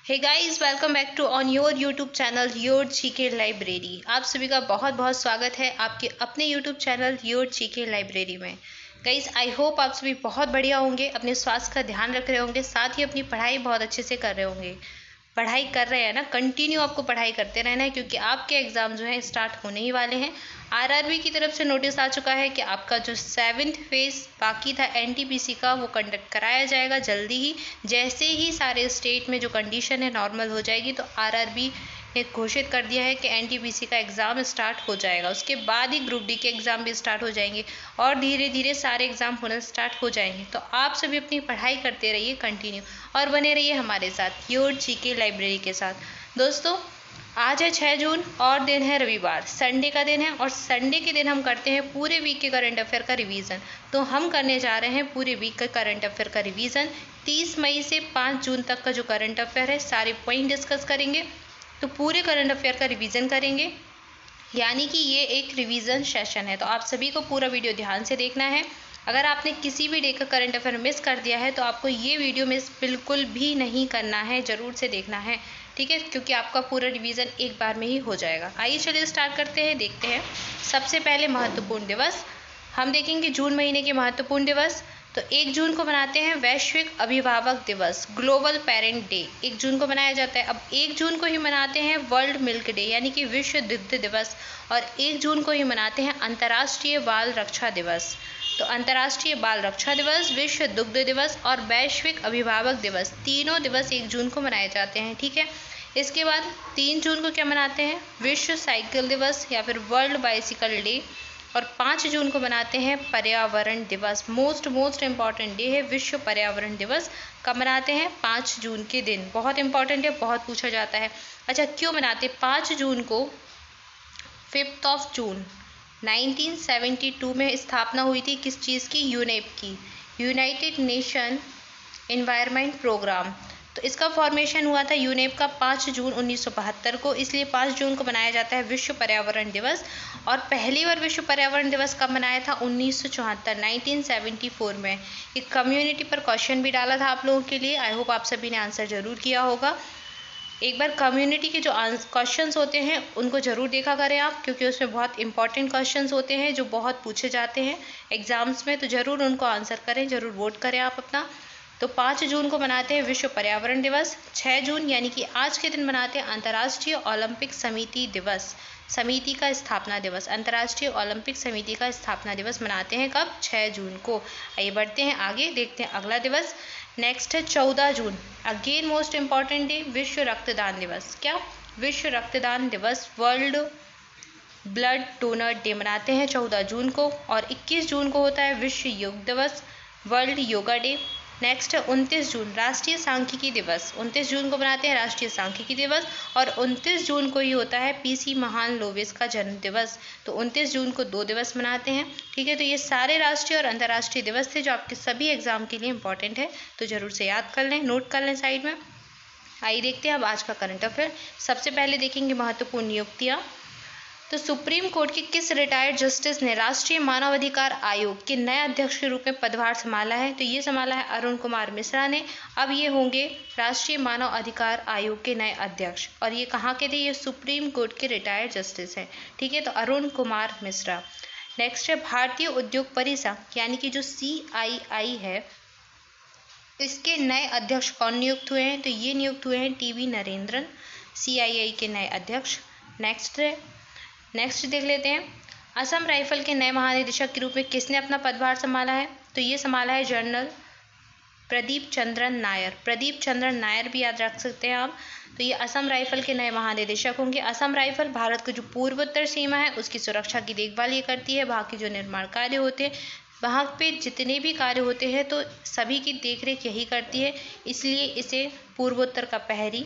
Hey guys, welcome back to on your YouTube channel your GK library. आप सभी का बहुत बहुत स्वागत है आपके अपने YouTube channel your GK library में। गाइस, आई होप आप सभी बहुत बढ़िया होंगे, अपने स्वास्थ्य का ध्यान रख रहे होंगे, साथ ही अपनी पढ़ाई बहुत अच्छे से कर रहे होंगे। पढ़ाई कर रहे हैं ना, कंटिन्यू आपको पढ़ाई करते रहना है क्योंकि आपके एग्ज़ाम जो है स्टार्ट होने ही वाले हैं। आरआरबी की तरफ से नोटिस आ चुका है कि आपका जो 7th फेज बाकी था एनटीपीसी का, वो कंडक्ट कराया जाएगा जल्दी ही। जैसे ही सारे स्टेट में जो कंडीशन है नॉर्मल हो जाएगी तो आरआरबी ने घोषित कर दिया है कि एनटीपीसी का एग्ज़ाम स्टार्ट हो जाएगा। उसके बाद ही ग्रुप डी के एग्ज़ाम भी स्टार्ट हो जाएंगे और धीरे धीरे सारे एग्ज़ाम होना स्टार्ट हो जाएंगे। तो आप सभी अपनी पढ़ाई करते रहिए कंटिन्यू और बने रहिए हमारे साथ योर जीके लाइब्रेरी के साथ। दोस्तों, आज है 6 जून और दिन है रविवार, संडे का दिन है और संडे के दिन हम करते हैं पूरे वीक के करंट अफेयर का रिवीजन। तो हम करने जा रहे हैं पूरे वीक का करंट अफेयर का रिवीजन। 30 मई से 5 जून तक का जो करंट अफेयर है सारे पॉइंट डिस्कस करेंगे। तो पूरे करंट अफेयर का रिवीजन करेंगे, यानी कि ये एक रिवीजन सेशन है। तो आप सभी को पूरा वीडियो ध्यान से देखना है। अगर आपने किसी भी डे का करंट अफेयर मिस कर दिया है तो आपको ये वीडियो मिस बिल्कुल भी नहीं करना है, ज़रूर से देखना है, ठीक है, क्योंकि आपका पूरा रिवीजन एक बार में ही हो जाएगा। आइए चलिए स्टार्ट करते हैं, देखते हैं। सबसे पहले महत्वपूर्ण दिवस हम देखेंगे, जून महीने के महत्वपूर्ण दिवस। तो 1 जून को मनाते हैं वैश्विक अभिभावक दिवस, ग्लोबल पेरेंट डे, 1 जून को मनाया जाता है। अब 1 जून को ही मनाते हैं वर्ल्ड मिल्क डे यानी कि विश्व दुग्ध दिवस, और 1 जून को ही मनाते हैं अंतर्राष्ट्रीय बाल रक्षा दिवस। तो अंतर्राष्ट्रीय बाल रक्षा दिवस, विश्व दुग्ध दिवस और वैश्विक अभिभावक दिवस, तीनों दिवस 1 जून को मनाए जाते हैं, ठीक है। इसके बाद 3 जून को क्या मनाते हैं, विश्व साइकिल दिवस या फिर वर्ल्ड बाइसिकल डे, और 5 जून को मनाते हैं पर्यावरण दिवस। मोस्ट इम्पॉर्टेंट डे है विश्व पर्यावरण दिवस। कब मनाते हैं, 5 जून के दिन। बहुत इंपॉर्टेंट है, बहुत पूछा जाता है। अच्छा, क्यों मनाते हैं 5 जून को? 5 जून 1972 में स्थापना हुई थी किस चीज़ की, यूनेप की, यूनाइटेड नेशन एनवायरनमेंट प्रोग्राम। तो इसका फॉर्मेशन हुआ था यूनेप का 5 जून 1972 को, इसलिए 5 जून को मनाया जाता है विश्व पर्यावरण दिवस। और पहली बार विश्व पर्यावरण दिवस कब मनाया था, 1974 1974 में। एक कम्युनिटी पर क्वेश्चन भी डाला था आप लोगों के लिए, आई होप आप सभी ने आंसर जरूर किया होगा। एक बार कम्युनिटी के जो क्वेश्चंस होते हैं उनको ज़रूर देखा करें आप, क्योंकि उसमें बहुत इंपॉर्टेंट क्वेश्चंस होते हैं जो बहुत पूछे जाते हैं एग्जाम्स में। तो ज़रूर उनको आंसर करें, ज़रूर वोट करें आप अपना। तो 5 जून को मनाते हैं विश्व पर्यावरण दिवस। 6 जून यानी कि आज के दिन मनाते हैं अंतर्राष्ट्रीय ओलंपिक समिति दिवस, समिति का स्थापना दिवस। अंतर्राष्ट्रीय ओलंपिक समिति का स्थापना दिवस मनाते हैं कब, 6 जून को। आइए बढ़ते हैं आगे, देखते हैं अगला दिवस। नेक्स्ट है 14 जून, अगेन मोस्ट इम्पॉर्टेंट डे, विश्व रक्तदान दिवस। क्या, विश्व रक्तदान दिवस, वर्ल्ड ब्लड डोनर डे मनाते हैं 14 जून को। और 21 जून को होता है विश्व योग दिवस, वर्ल्ड योगा डे। नेक्स्ट है 29 जून, राष्ट्रीय सांख्यिकी दिवस, 29 जून को मनाते हैं राष्ट्रीय सांख्यिकी दिवस। और 29 जून को ही होता है पीसी महान लोवेस का जन्म दिवस। तो 29 जून को 2 दिवस मनाते हैं, ठीक है। तो ये सारे राष्ट्रीय और अंतर्राष्ट्रीय दिवस थे जो आपके सभी एग्जाम के लिए इंपॉर्टेंट है, तो जरूर से याद कर लें, नोट कर लें साइड में। आइए देखते हैं अब आज का करंट अफेयर। सबसे पहले देखेंगे महत्वपूर्ण नियुक्तियाँ। तो सुप्रीम कोर्ट के किस रिटायर्ड जस्टिस ने राष्ट्रीय मानवाधिकार आयोग के नए अध्यक्ष के रूप में पदभार संभाला है? तो ये संभाला है अरुण कुमार मिश्रा ने। अब ये होंगे राष्ट्रीय मानव अधिकार आयोग के नए अध्यक्ष, और ये कहाँ के थे, ये सुप्रीम कोर्ट के रिटायर्ड जस्टिस हैं, ठीक है। तो अरुण कुमार मिश्रा। नेक्स्ट है भारतीय उद्योग परिसंघ यानी कि जो CII है, इसके नए अध्यक्ष कौन नियुक्त हुए हैं? तो ये नियुक्त हुए हैं टीवी नरेंद्रन, CII के नए अध्यक्ष। नेक्स्ट देख लेते हैं, असम राइफल के नए महानिदेशक के रूप में किसने अपना पदभार संभाला है? तो ये संभाला है जनरल प्रदीप चंद्रन नायर। प्रदीप चंद्रन नायर भी याद रख सकते हैं आप। तो ये असम राइफल के नए महानिदेशक होंगे। असम राइफल भारत की जो पूर्वोत्तर सीमा है उसकी सुरक्षा की देखभाल ये करती है। वहाँ के जो निर्माण कार्य होते हैं, वहाँ पे जितने भी कार्य होते हैं तो सभी की देखरेख यही करती है, इसलिए इसे पूर्वोत्तर का प्रहरी,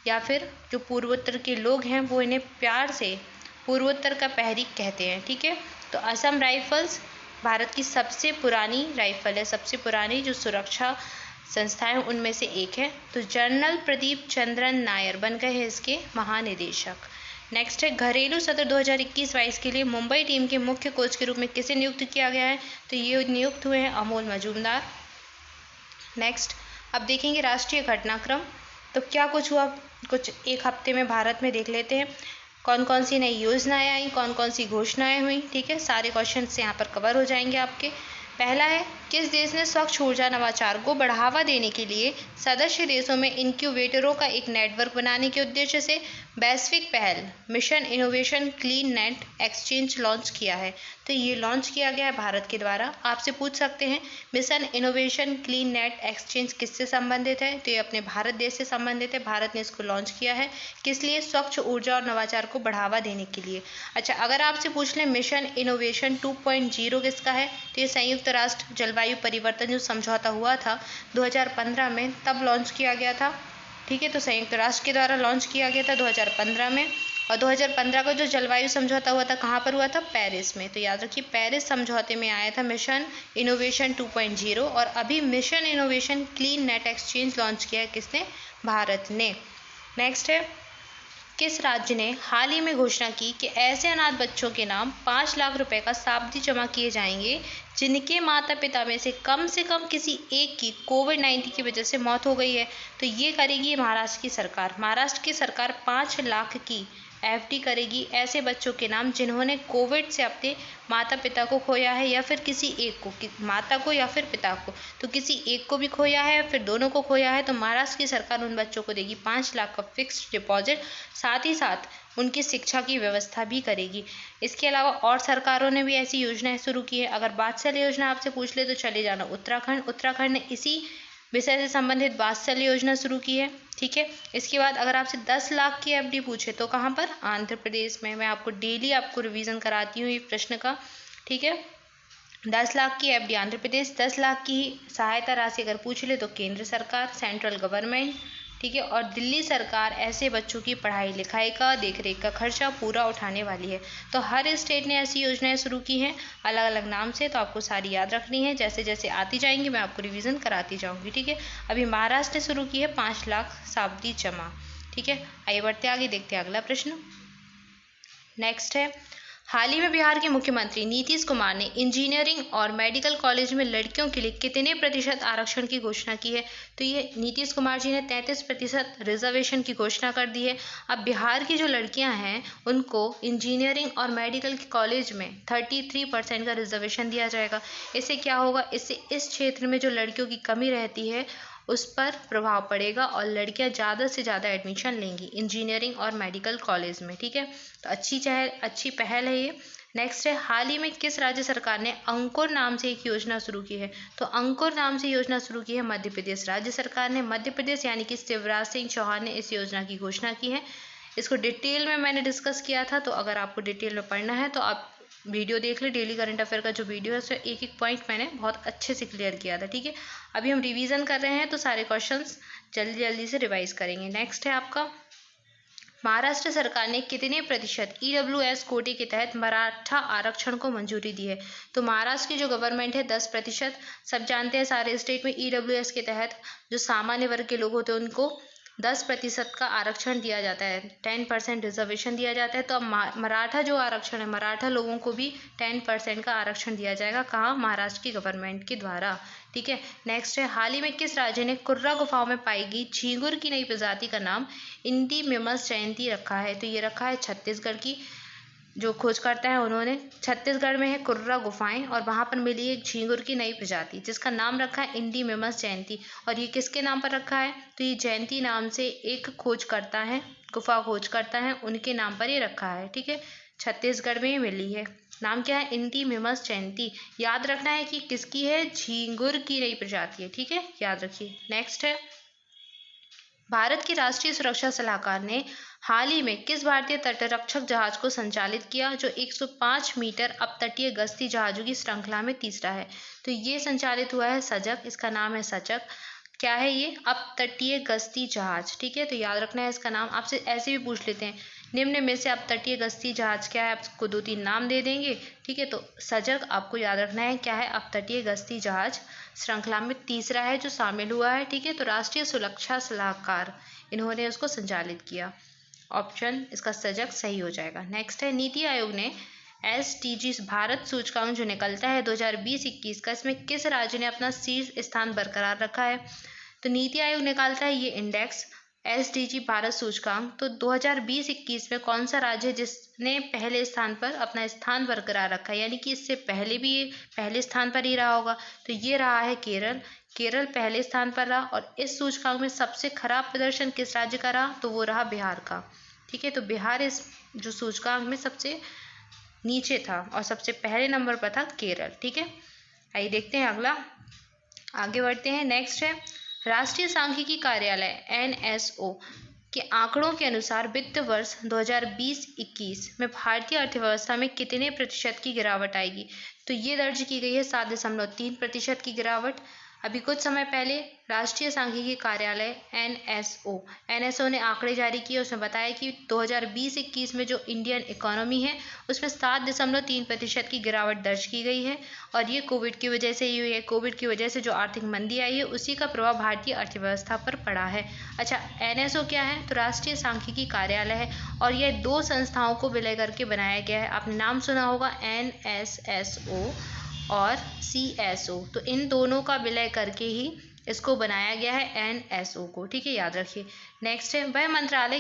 या फिर जो पूर्वोत्तर के लोग हैं वो इन्हें प्यार से पूर्वोत्तर का प्रहरी कहते हैं, ठीक है। तो असम राइफल्स भारत की सबसे पुरानी राइफल है, सबसे पुरानी जो सुरक्षा संस्थाएं उनमें से एक है। तो जनरल प्रदीप चंद्रन नायर बन गए हैं इसके महानिदेशक। नेक्स्ट है घरेलू सत्र 2021-22 के लिए मुंबई टीम के मुख्य कोच के रूप में किसे नियुक्त किया गया है? तो ये नियुक्त हुए हैं अमोल मजूमदार। नेक्स्ट अब देखेंगे राष्ट्रीय घटनाक्रम। तो क्या कुछ हुआ, कुछ एक हफ्ते में भारत में देख लेते हैं। कौन कौन सी नई योजनाएं आई, कौन कौन सी घोषणाएं हुई, ठीक है। सारे क्वेश्चन यहाँ पर कवर हो जाएंगे आपके। पहला है, किस देश ने स्वच्छ ऊर्जा नवाचार को बढ़ावा देने के लिए सदस्य देशों में इंक्यूबेटरों का एक नेटवर्क बनाने के उद्देश्य से वैश्विक पहल mission innovation clean net exchange launch किया है। तो ये लॉन्च किया गया है भारत के द्वारा। आपसे पूछ सकते हैं mission innovation clean net exchange किससे संबंधित है, तो ये अपने भारत देश से संबंधित है। भारत ने इसको लॉन्च किया है, किस लिए? स्वच्छ ऊर्जा और नवाचार को बढ़ावा देने के लिए। अच्छा, अगर आपसे पूछ लें मिशन इनोवेशन 2.0 किसका है, तो ये संयुक्त राष्ट्र जलवायु परिवर्तन जो समझौता हुआ था 2015 में, तब लॉन्च किया गया था, ठीक है। तो संयुक्त राष्ट्र के द्वारा लॉन्च किया गया था 2015 में। और 2015 का जो जलवायु समझौता हुआ था कहाँ पर हुआ था? पेरिस में। तो याद रखिए पेरिस समझौते में आया था मिशन इनोवेशन 2.0। और अभी mission innovation clean net exchange launch किया है किसने? भारत ने। नेक्स्ट है, किस राज्य ने हाल ही में घोषणा की कि ऐसे अनाथ बच्चों के नाम 5 लाख रुपए का सावधि जमा किए जाएंगे जिनके माता पिता में से कम किसी एक की कोविड-19 की वजह से मौत हो गई है? तो ये करेगी महाराष्ट्र की सरकार। महाराष्ट्र की सरकार 5 लाख की एफडी करेगी ऐसे बच्चों के नाम जिन्होंने कोविड से अपने माता पिता को खोया है, या फिर किसी एक को, माता को या फिर पिता को। तो किसी एक को भी खोया है या फिर दोनों को खोया है, तो महाराष्ट्र की सरकार उन बच्चों को देगी 5 लाख का फिक्स्ड डिपॉजिट, साथ ही साथ उनकी शिक्षा की व्यवस्था भी करेगी। इसके अलावा और सरकारों ने भी ऐसी योजनाएं शुरू की है। अगर वात्सल्य योजना आपसे पूछ ले तो चले जाना उत्तराखंड। उत्तराखंड ने इसी विषय से संबंधित वात्सल्य योजना शुरू की है, ठीक है। इसके बाद अगर आपसे 10 लाख की एफडी पूछे तो कहाँ पर? आंध्र प्रदेश में। मैं आपको डेली रिवीजन कराती हूँ ये प्रश्न का, ठीक है। 10 लाख की एफडी आंध्र प्रदेश, 10 लाख की सहायता राशि अगर पूछ ले तो केंद्र सरकार, सेंट्रल गवर्नमेंट, ठीक है। और दिल्ली सरकार ऐसे बच्चों की पढ़ाई लिखाई का, देखरेख का खर्चा पूरा उठाने वाली है। तो हर स्टेट ने ऐसी योजनाएं शुरू की हैं अलग अलग नाम से, तो आपको सारी याद रखनी है। जैसे जैसे आती जाएंगी मैं आपको रिवीजन कराती जाऊंगी, ठीक है। अभी महाराष्ट्र ने शुरू की है 5 लाख सावधि जमा, ठीक है। आइए बढ़ते आगे, देखते हैं अगला प्रश्न। नेक्स्ट है, हाल ही में बिहार के मुख्यमंत्री नीतीश कुमार ने इंजीनियरिंग और मेडिकल कॉलेज में लड़कियों के लिए कितने प्रतिशत आरक्षण की घोषणा की है? तो ये नीतीश कुमार जी ने 33% रिजर्वेशन की घोषणा कर दी है। अब बिहार की जो लड़कियां हैं उनको इंजीनियरिंग और मेडिकल के कॉलेज में 33% का रिजर्वेशन दिया जाएगा। इससे क्या होगा? इससे इस क्षेत्र में जो लड़कियों की कमी रहती है उस पर प्रभाव पड़ेगा और लड़कियां ज़्यादा से ज़्यादा एडमिशन लेंगी इंजीनियरिंग और मेडिकल कॉलेज में, ठीक है। तो अच्छी पहल है ये। नेक्स्ट है, हाल ही में किस राज्य सरकार ने अंकुर नाम से एक योजना शुरू की है? तो अंकुर नाम से योजना शुरू की है मध्य प्रदेश राज्य सरकार ने। मध्य प्रदेश यानी कि शिवराज सिंह चौहान ने इस योजना की घोषणा की है। इसको डिटेल में मैंने डिस्कस किया था, तो अगर आपको डिटेल में पढ़ना है तो आप वीडियो देख ले। डेली करंट अफेयर का जो वीडियो है उसमें एक एक पॉइंट मैंने बहुत अच्छे से क्लियर किया था, ठीक है। अभी हम रिवीजन कर रहे हैं तो सारे क्वेश्चंस जल्दी जल्दी से रिवाइज करेंगे। नेक्स्ट है आपका, महाराष्ट्र सरकार ने कितने प्रतिशत ईडब्ल्यूएस कोटे के तहत मराठा आरक्षण को मंजूरी दी है? तो महाराष्ट्र की जो गवर्नमेंट है 10%। सब जानते हैं सारे स्टेट में ईडब्ल्यूएस के तहत जो सामान्य वर्ग के लोग होते हैं उनको 10% का आरक्षण दिया जाता है, 10% रिजर्वेशन दिया जाता है। तो अब मराठा जो आरक्षण है, मराठा लोगों को भी 10% का आरक्षण दिया जाएगा। कहाँ? महाराष्ट्र की गवर्नमेंट के द्वारा, ठीक है। नेक्स्ट है, हाल ही में किस राज्य ने कुर्रा गुफाओं में पाई गई झींगुर की नई प्रजाति का नाम इंडीमिमस जयंती रखा है? तो ये रखा है छत्तीसगढ़ की जो खोजकर्ता है उन्होंने। छत्तीसगढ़ में है कुर्रा गुफाएं और वहां पर मिली एक झींगुर की नई प्रजाति जिसका नाम रखा है इंडीमिमस जयंती। और ये किसके नाम पर रखा है? तो ये जयंती नाम से एक खोजकर्ता है, गुफा खोजकर्ता है, उनके नाम पर ये रखा है, ठीक है। छत्तीसगढ़ में मिली है। नाम क्या है? इंडीमिमस जयंती। याद रखना है कि किसकी है? झींगुर की नई प्रजाति है, ठीक है, याद रखिए। नेक्स्ट है, भारत के राष्ट्रीय सुरक्षा सलाहकार ने हाल ही में किस भारतीय तटरक्षक जहाज को संचालित किया जो 105 मीटर अपतटीय गश्ती जहाजों की श्रृंखला में तीसरा है? तो ये संचालित हुआ है सजग, इसका नाम है सजग। क्या है ये? अपतटीय गश्ती जहाज, ठीक है। तो याद रखना है इसका नाम। आपसे ऐसे भी पूछ लेते हैं निम्न में से अपतटीय गश्ती जहाज क्या है, आपको 2-3 नाम दे देंगे, ठीक है। तो सजग आपको याद रखना है क्या है? अपतटीय गश्ती जहाज श्रृंखला में तीसरा है जो शामिल हुआ है, ठीक है। तो राष्ट्रीय सुरक्षा सलाहकार इन्होंने उसको संचालित किया। ऑप्शन इसका सजग सही हो जाएगा। नेक्स्ट है, नीति आयोग ने SDG भारत सूचकांक जो निकलता है 2020-21 का, इसमें किस राज्य ने अपना शीर्ष स्थान बरकरार रखा है? तो नीति आयोग निकालता है ये इंडेक्स SDG भारत सूचकांक, तो 2020-21 में कौन सा राज्य है जिसने पहले स्थान पर अपना स्थान बरकरार रखा है, यानी कि इससे पहले भी ये पहले स्थान पर ही रहा होगा, तो ये रहा है केरल। केरल पहले स्थान पर रहा। और इस सूचकांक में सबसे खराब प्रदर्शन किस राज्य का रहा, तो वो रहा बिहार का। ठीक है, तो बिहार इस जो सूचकांक में सबसे नीचे था और सबसे पहले नंबर पर था केरल। ठीक है, आइए देखते हैं अगला, आगे बढ़ते हैं। नेक्स्ट है राष्ट्रीय सांख्यिकी कार्यालय NSO के आंकड़ों के अनुसार वित्त वर्ष 2020-21 में भारतीय अर्थव्यवस्था में कितने प्रतिशत की गिरावट आएगी, तो ये दर्ज की गई है 7.3% की गिरावट। अभी कुछ समय पहले राष्ट्रीय सांख्यिकी कार्यालय NSO ने आंकड़े जारी किए। उसमें बताया कि 2020-21 में जो इंडियन इकोनॉमी है उसमें 7.3% की गिरावट दर्ज की गई है, और ये कोविड की वजह से ही हुई है। कोविड की वजह से जो आर्थिक मंदी आई है उसी का प्रभाव भारतीय अर्थव्यवस्था पर पड़ा है। अच्छा, NSO क्या है, तो राष्ट्रीय सांख्यिकी कार्यालय है, और यह 2 संस्थाओं को विलय करके बनाया गया है। आपने नाम सुना होगा NSSO और CSO, तो इन दोनों का विलय करके ही इसको बनाया गया है NSO को। ठीक है, याद रखिए। नेक्स्ट है वह मंत्रालय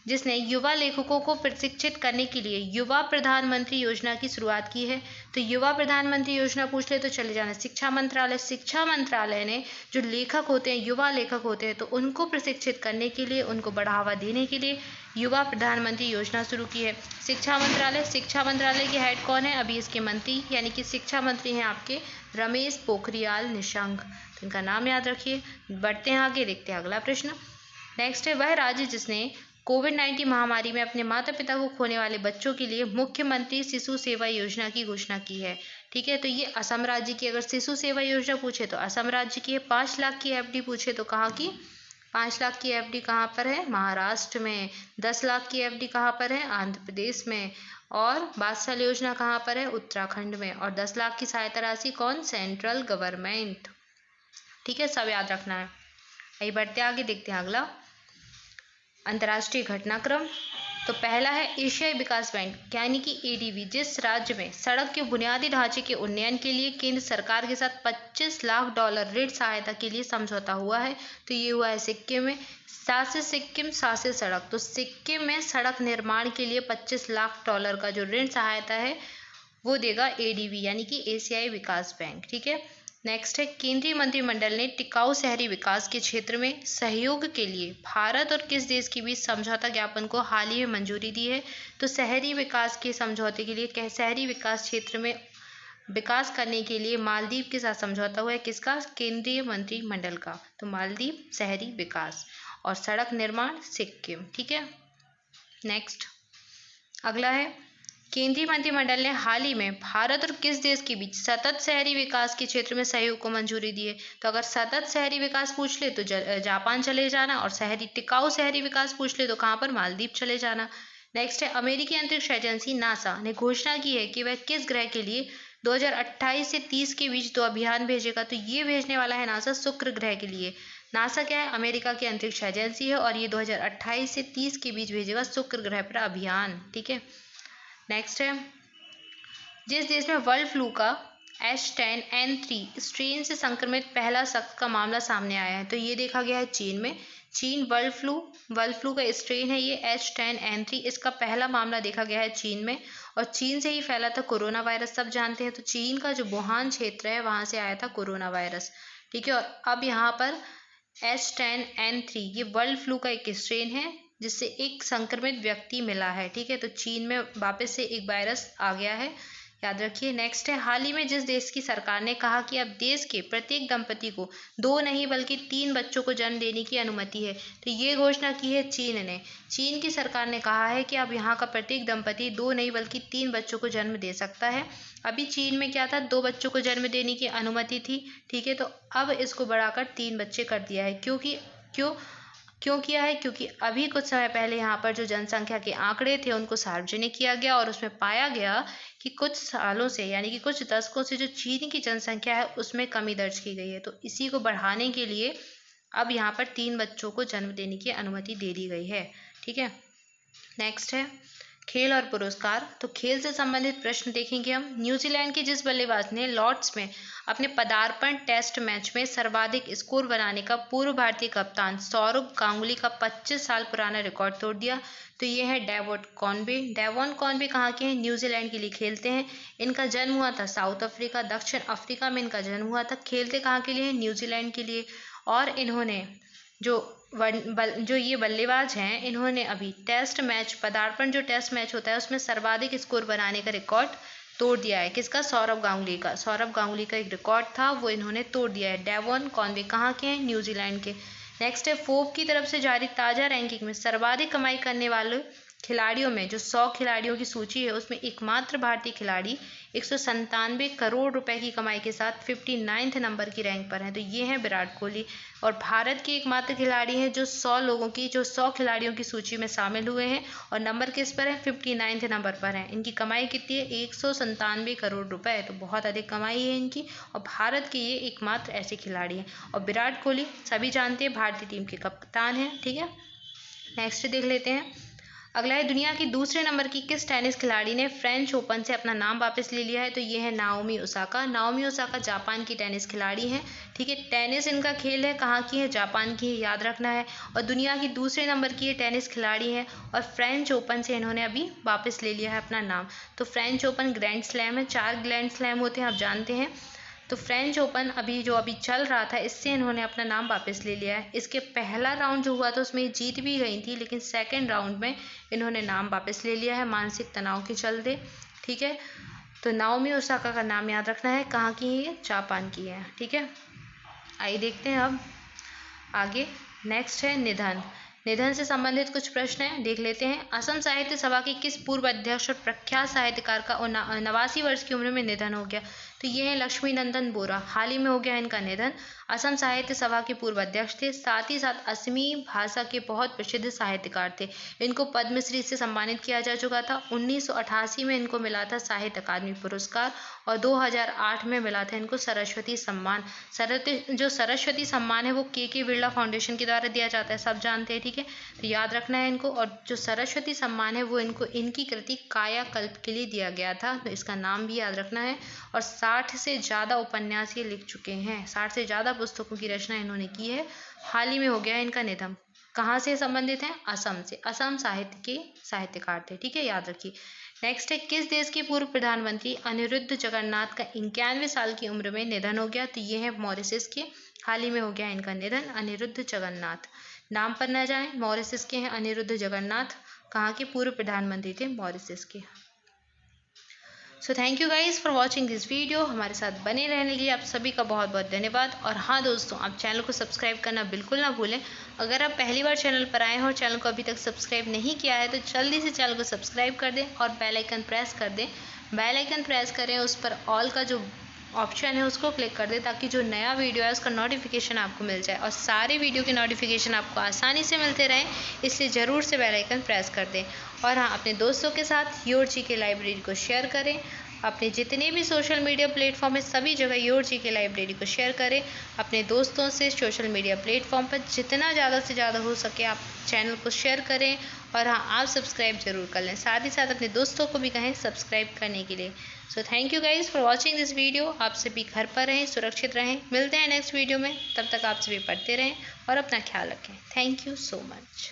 जिसने युवा लेखकों को प्रशिक्षित करने के लिए युवा प्रधानमंत्री योजना की शुरुआत की है, तो युवा प्रधानमंत्री योजना पूछ ले तो चले जाना शिक्षा मंत्रालय। शिक्षा मंत्रालय ने जो लेखक होते हैं, युवा लेखक होते हैं, तो उनको प्रशिक्षित करने के लिए, उनको बढ़ावा देने के लिए युवा प्रधानमंत्री योजना शुरू की है शिक्षा मंत्रालय। शिक्षा मंत्रालय के हेड कौन है, अभी इसके मंत्री यानी कि शिक्षा मंत्री हैं आपके रमेश पोखरियाल निशंक, तो इनका नाम याद रखिए। बढ़ते हैं आगे, देखते हैं अगला प्रश्न। नेक्स्ट है वह राज्य जिसने कोविड-19 महामारी में अपने माता पिता को खोने वाले बच्चों के लिए मुख्यमंत्री शिशु सेवा योजना की घोषणा की है। ठीक है, तो ये असम राज्य की अगर शिशु सेवा योजना पूछे तो असम राज्य की है। 5 लाख की FD पूछे तो कहाँ की, 5 लाख की FD कहाँ पर है, महाराष्ट्र में। 10 लाख की FD कहाँ पर है, आंध्र प्रदेश में। और बादशाह योजना कहाँ पर है, उत्तराखंड में। और 10 लाख की सहायता राशि कौन, सेंट्रल गवर्नमेंट। ठीक है, सब याद रखना है। आइए बढ़ते आगे, देखते हैं अगला अंतर्राष्ट्रीय घटनाक्रम। तो पहला है एशियाई विकास बैंक यानी कि ADB, जिस राज्य में सड़क के बुनियादी ढांचे के उन्नयन के लिए केंद्र सरकार के साथ $25 लाख ऋण सहायता के लिए समझौता हुआ है, तो ये हुआ है सिक्किम में। शासित सिक्किम शासित सड़क, तो सिक्किम में सड़क निर्माण के लिए $25 लाख का जो ऋण सहायता है वो देगा ADB यानी कि एशियाई विकास बैंक। ठीक है, नेक्स्ट है केंद्रीय मंत्रिमंडल ने टिकाऊ शहरी विकास के क्षेत्र में सहयोग के लिए भारत और किस देश के बीच समझौता ज्ञापन को हाल ही में मंजूरी दी है, तो शहरी विकास के समझौते के लिए शहरी विकास क्षेत्र में विकास करने के लिए मालदीव के साथ समझौता हुआ है। किसका, केंद्रीय मंत्रिमंडल का, तो मालदीव शहरी विकास। और सड़क निर्माण सिक्किम। ठीक है, नेक्स्ट अगला है केंद्रीय मंत्रिमंडल ने हाल ही में भारत और किस देश के बीच सतत शहरी विकास के क्षेत्र में सहयोग को मंजूरी दी है, तो अगर सतत शहरी विकास पूछ ले तो जापान चले जाना, और टिकाऊ शहरी विकास पूछ ले तो कहाँ पर, मालदीव चले जाना। नेक्स्ट है अमेरिकी अंतरिक्ष एजेंसी नासा ने घोषणा की है कि वह किस ग्रह के लिए 2028 से 30 के बीच 2 अभियान भेजेगा, तो ये भेजने वाला है नासा शुक्र ग्रह के लिए। नासा क्या है, अमेरिका की अंतरिक्ष एजेंसी है, और ये 2028 से 30 के बीच भेजेगा शुक्र ग्रह पर अभियान। ठीक है, नेक्स्ट है जिस देश में बर्ड फ्लू का H10N3 स्ट्रेन से संक्रमित पहला शख्स का मामला सामने आया है, तो ये देखा गया है चीन में। चीन बर्ड फ्लू का स्ट्रेन है ये H10N3, इसका पहला मामला देखा गया है चीन में, और चीन से ही फैला था कोरोना वायरस, सब जानते हैं। तो चीन का जो वुहान क्षेत्र है वहां से आया था कोरोना वायरस। ठीक है, और अब यहाँ पर H10N3 ये बर्ड फ्लू का एक स्ट्रेन है जिससे एक संक्रमित व्यक्ति मिला है। ठीक है, तो चीन में वापस से एक वायरस आ गया है, याद रखिए। नेक्स्ट है हाल ही में जिस देश की सरकार ने कहा कि अब देश के प्रत्येक दंपति को 2 नहीं बल्कि 3 बच्चों को जन्म देने की अनुमति है, तो ये घोषणा की है चीन ने। चीन की सरकार ने कहा है कि अब यहाँ का प्रत्येक दंपति 2 नहीं बल्कि 3 बच्चों को जन्म दे सकता है। अभी चीन में क्या था, 2 बच्चों को जन्म देने की अनुमति थी। ठीक है, तो अब इसको बढ़ाकर 3 बच्चे कर दिया है। क्यों किया है, क्योंकि अभी कुछ समय पहले यहाँ पर जो जनसंख्या के आंकड़े थे उनको सार्वजनिक किया गया, और उसमें पाया गया कि कुछ सालों से यानी कि कुछ दशकों से जो चीन की जनसंख्या है उसमें कमी दर्ज की गई है, तो इसी को बढ़ाने के लिए अब यहाँ पर 3 बच्चों को जन्म देने की अनुमति दे दी गई है। ठीक है, नेक्स्ट है खेल और पुरस्कार। तो खेल से संबंधित प्रश्न देखेंगे हम। न्यूजीलैंड के जिस बल्लेबाज ने लॉर्ड्स में अपने पदार्पण टेस्ट मैच में सर्वाधिक स्कोर बनाने का पूर्व भारतीय कप्तान सौरव गांगुली का 25 साल पुराना रिकॉर्ड तोड़ दिया, तो ये है डेवॉन कॉनवे। डेवॉन कॉनवे कहाँ के हैं? न्यूजीलैंड के लिए खेलते हैं। इनका जन्म हुआ था साउथ अफ्रीका, दक्षिण अफ्रीका में इनका जन्म हुआ था। खेलते कहाँ के लिए? न्यूजीलैंड के लिए। और इन्होंने जो ये बल्लेबाज हैं, इन्होंने अभी टेस्ट मैच पदार्पण जो टेस्ट मैच होता है उसमें सर्वाधिक स्कोर बनाने का रिकॉर्ड तोड़ दिया है। किसका? सौरव गांगुली का। सौरव गांगुली का एक रिकॉर्ड था, वो इन्होंने तोड़ दिया है। डेवॉन कॉनवे कहाँ के हैं? न्यूजीलैंड के। नेक्स्ट है फोर्ब की तरफ से जारी ताज़ा रैंकिंग में सर्वाधिक कमाई करने वाले खिलाड़ियों में जो 100 खिलाड़ियों की सूची है उसमें एकमात्र भारतीय खिलाड़ी 197 करोड़ रुपए की कमाई के साथ 59वें नंबर की रैंक पर हैं, तो ये हैं विराट कोहली। और भारत के एकमात्र खिलाड़ी हैं जो 100 खिलाड़ियों की सूची में शामिल हुए हैं और नंबर किस पर है? 59वें नंबर पर हैं। इनकी कमाई कितनी है? 197 करोड़ रुपए, तो बहुत अधिक कमाई है इनकी। और भारत के ये एकमात्र ऐसे खिलाड़ी हैं। और विराट कोहली सभी जानते हैं भारतीय टीम के कप्तान हैं। ठीक है, नेक्स्ट देख लेते हैं। अगला है दुनिया की दूसरे नंबर की किस टेनिस खिलाड़ी ने फ्रेंच ओपन से अपना नाम वापस ले लिया है? तो ये है Naomi Osaka. Naomi Osaka Japan की टेनिस खिलाड़ी हैं। ठीक है, टेनिस इनका खेल है, कहाँ की है? जापान की है, याद रखना है। और दुनिया की दूसरे नंबर की ये टेनिस खिलाड़ी हैं और फ्रेंच ओपन से इन्होंने अभी वापस ले लिया है अपना नाम। तो फ्रेंच ओपन ग्रैंड स्लैम है, 4 ग्रैंड स्लैम होते हैं, आप जानते हैं। तो फ्रेंच ओपन अभी चल रहा था, इससे इन्होंने अपना नाम वापस ले लिया है। इसके पहला राउंड जो हुआ था उसमें जीत भी गई थी, लेकिन सेकंड राउंड में इन्होंने नाम वापस ले लिया है मानसिक तनाव के चलते। ठीक है, तो नाओमी ओसाका का नाम याद रखना है, कहाँ की है? जापान की है। ठीक है, आइए देखते हैं अब आगे। नेक्स्ट है निधन। निधन से संबंधित कुछ प्रश्न हैं, देख लेते हैं। असम साहित्य सभा के किस पूर्व अध्यक्ष और प्रख्यात साहित्यकार का 89 वर्ष की उम्र में निधन हो गया? तो ये है लक्ष्मी नंदन बोरा। हाल ही में हो गया इनका निधन। असम साहित्य सभा के पूर्व अध्यक्ष थे, साथ ही साथ असमी भाषा के बहुत प्रसिद्ध साहित्यकार थे। इनको पद्मश्री से सम्मानित किया जा चुका था। 1988 में इनको मिला था साहित्य अकादमी पुरस्कार और 2008 में मिला था इनको सरस्वती सम्मान। जो सरस्वती सम्मान है वो के बिरला फाउंडेशन के द्वारा दिया जाता है, सब जानते हैं। ठीक है, तो याद रखना है इनको। और जो सरस्वती सम्मान है वो इनको इनकी कृति कायाकल्प के लिए दिया गया था, तो इसका नाम भी याद रखना है। और 60 से ज़्यादा उपन्यास ये लिख चुके हैं, 60 से ज़्यादा पुस्तकों की रचना इन्होंने की है। हाल ही में हो गया इनका निधन। कहाँ से संबंधित हैं? असम से। असम साहित्य के साहित्यकार थे। ठीक है, याद रखिए। नेक्स्ट है किस देश के पूर्व प्रधानमंत्री अनिरुद्ध जगन्नाथ का 91 साल की उम्र में निधन हो गया? तो ये है मॉरिशस के। हाल ही में हो गया इनका निधन, अनिरुद्ध जगन्नाथ। नाम पर न जाएं, मॉरिशस के हैं अनिरुद्ध जगन्नाथ। कहाँ के? पूर्व प्रधानमंत्री थे मॉरिशस के। So thank you guys for watching this video. हमारे साथ बने रहने के लिए आप सभी का बहुत बहुत धन्यवाद। और हाँ दोस्तों, आप चैनल को सब्सक्राइब करना बिल्कुल ना भूलें। अगर आप पहली बार चैनल पर आए हो और चैनल को अभी तक सब्सक्राइब नहीं किया है तो जल्दी से चैनल को सब्सक्राइब कर दें और बेल आइकन प्रेस कर दें। बेल आइकन प्रेस करें, उस पर ऑल का जो ऑप्शन है उसको क्लिक कर दें ताकि जो नया वीडियो है उसका नोटिफिकेशन आपको मिल जाए और सारे वीडियो के नोटिफिकेशन आपको आसानी से मिलते रहें, इसलिए ज़रूर से बेल आइकन प्रेस कर दें। और हाँ, अपने दोस्तों के साथ योर जीके लाइब्रेरी को शेयर करें। अपने जितने भी सोशल मीडिया प्लेटफॉर्म है सभी जगह योर जीके लाइब्रेरी को शेयर करें। अपने दोस्तों से सोशल मीडिया प्लेटफॉर्म पर जितना ज़्यादा से ज़्यादा हो सके आप चैनल को शेयर करें। और हाँ, आप सब्सक्राइब जरूर कर लें, साथ ही साथ अपने दोस्तों को भी कहें सब्सक्राइब करने के लिए। So thank you guys for watching this video. आप सभी घर पर रहें, सुरक्षित रहें। मिलते हैं नेक्स्ट वीडियो में, तब तक आप सभी पढ़ते रहें और अपना ख्याल रखें। Thank you so much.